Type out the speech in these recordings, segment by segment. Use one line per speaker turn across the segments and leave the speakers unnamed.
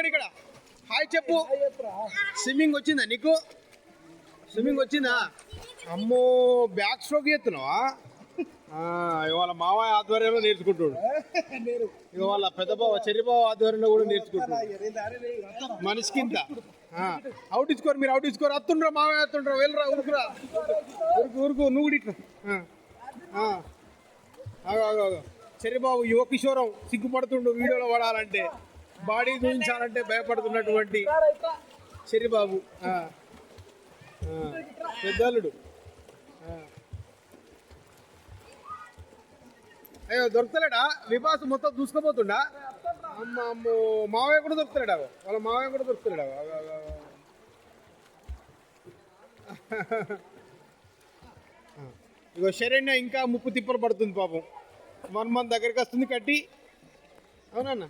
ఇక్కడ హాయ్ చెప్పు. స్విమ్మింగ్ వచ్చిందా నీకు? స్విమ్మింగ్ వచ్చిందా? అమ్మో, బ్యాక్ స్ట్రోక్ చేస్తున్నావా? ఇవాళ మావయ్య ఆధ్వర్యంలో నేర్చుకుంటాడు. ఇక వాళ్ళ పెద్ద బావ చెర్రిబావ ఆధ్వర్యంలో కూడా నేర్చుకుంటాడు. మనిషికింత అవుట్ ఇచ్చుకోరు, మీరు అవుట్ ఇచ్చుకోరు. అత్తుండ్రా మావయ్య, అత్తుండ్రా, వెళ్ళరా, ఉరుకురా, ఊరుకు నువ్వు కూడా ఇట్లా. చెర్రిబాబు యువ కిషోరం సిగ్గుపడుతుండు వీడియోలో పడాలంటే, బాడీ చూపించాలంటే భయపడుతున్నటువంటి చెర్రిబాబు పెద్దల్లుడు. అయ్యో దొరుకుతలేడా విభాస్? మొత్తం దూసుకుపోతుండా? అమ్మ అమ్మో, మావయ్య కూడా దొరుకుతలేడా? వాళ్ళ మావయ్య కూడా దొరుకుతలేడా? ఇగో శరణ్య ఇంకా ముప్పు తిప్పలు పడుతుంది పాపం. 1 month దగ్గరికి వస్తుంది కట్టి. అవునన్నా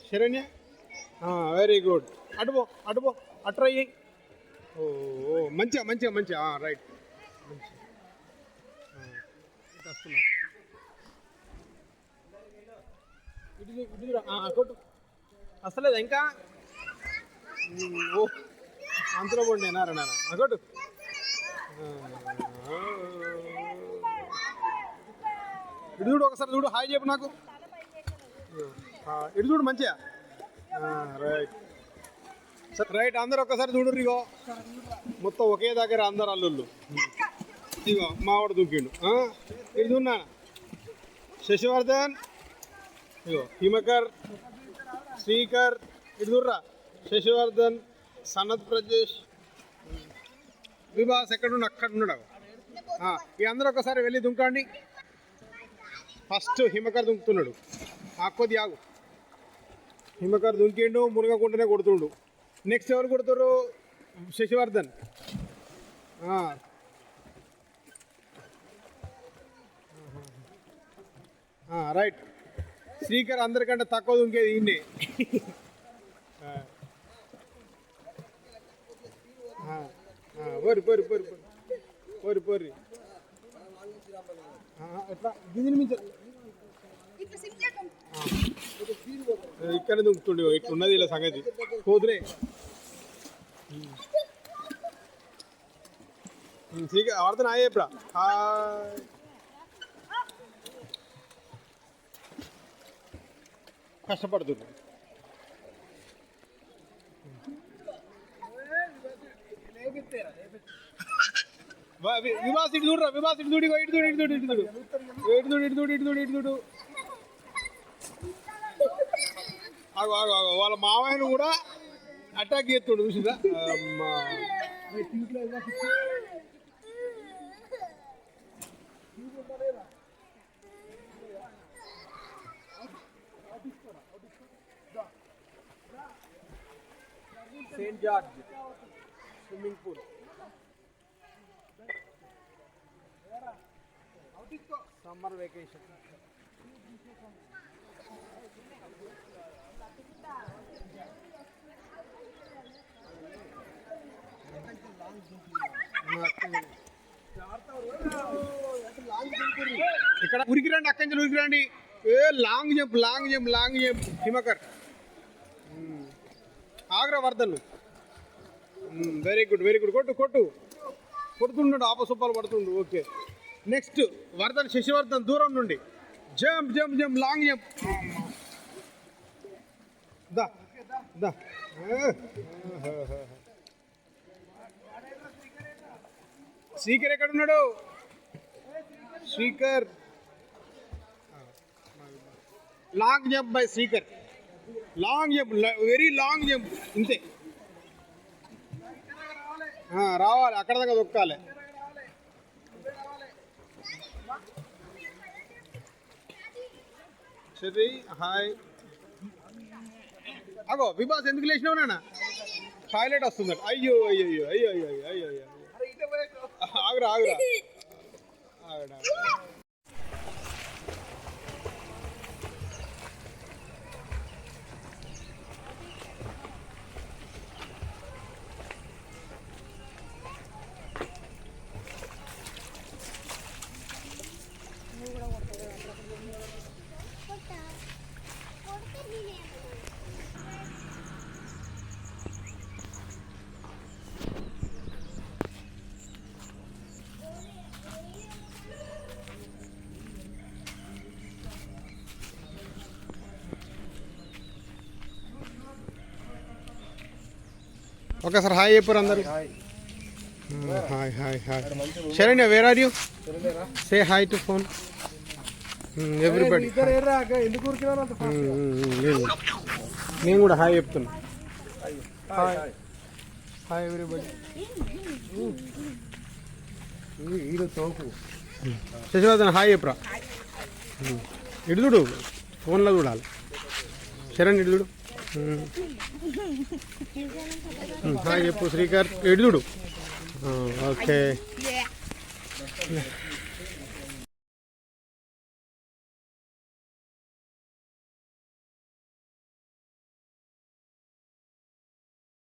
శరణ్య? Very good. అటుపో అటుపో, అట్రై. ఓ మంచిగా మంచిగా మంచిగా, రైట్. వస్తున్నా, కొట్టు. వస్తలేదా ఇంకా? ఓ అంతలో పోండి నారా కొట్టు. ఇటు చూడు ఒకసారి, చూడు హాయ్ చెప్పు నాకు. ఇటు చూడు మంచిగా, రైట్ రైట్. అందరు ఒక్కసారి చూడు. ఇగో మొత్తం ఒకే దగ్గర అందరు అల్లుళ్ళు. ఇగో మావాడు దూకిండు. ఇటు చూన్నా శశివర్ధన్, ఇగో హిమకర్, శ్రీకర్. ఇటు చూడరా శశివర్ధన్, సనత్ ప్రజేష్, విభాస్ ఎక్కడున్నా అక్కడ ఉన్నాడు. ఈ అందరూ ఒకసారి వెళ్ళి దుంకండి. ఫస్ట్ హిమకర్ దుంకుతున్నాడు. కొద్ది ఆగు. హిమకర్ దుంకిండు, మునగకుంటనే కొడుతుండు. నెక్స్ట్ ఎవరు కొడుతారు? శశివర్ధన్. రైట్. శ్రీకర్ అందరికంటే తక్కువ దుంకేది ఈయనే. పోరి పోరి పోరి పోరి పోరి. ఎట్లా గింజలు మించారు ఇక్కడ దుంకుతుండే. ఇట్లున్నది ఇలా సంగతి. పోదురే ఆడుతున్నా. హాయ్ ఎప్పుడా? కష్టపడుతుంది. విభాస్ ఇటు చూడరా, విభాస్ ఇటు చూడు, ఇటు చూడు, ఇటు చూడు, ఇటు చూడు, ఇటు చూడు, ఇటు చూడు, ఇటు చూడు, ఇటు చూడు. ఆగు ఆగు ఆగు. వాళ్ళ మావయ్యను కూడా అటాక్ చేస్తుండు చూసిందా? అమ్మా Saint George swimming pool. Summer vacation. ఇక్కడ ఉరికిరండి, అక్కడి నుంచి ఉరికిరండి. Long jump, long jump, long jump. Himakar, Agra Vardhan. Very good, very good. కొట్టు కొట్టు. కొడుతుండు, ఆపసొప్పాలు పడుతుండు. ఓకే. నెక్స్ట్ వర్ధన్, శశివర్ధన్ దూరం నుండి jump jump jump, long jump. దా దా. శ్రీకర్ ఎక్కడున్నాడు? Srikar, long jump by Srikar. Long jump, very long jump. ఇంతే రావాలి, అక్కడ దాకా దొక్కాలి. సరే హాయ్. అగో విభాస్ ఎందుకు లేచినావు నాన్న? టాయిలెట్ వస్తుంది. అయ్యో అయ్యో అయ్యో అయ్యో అయ్యో అయ్యో అయ్యో. ఆగురా ఆగురా ఆగురా. ఒకసారి హాయ్ చెప్పారు అందరు. Hi hi hi. Saranya, where are you? Say hi to phone everybody. నేను కూడా హాయ్ చెప్తున్నా. Hi hi everybody. Sasivardhan hi చెప్పరా. ఇటు చూడు, ఫోన్లో చూడాలి. శరణ్ ఇటు చూడు. హాయ్ చెప్పు శ్రీకర్. ఇటు చూడు. ఓకే.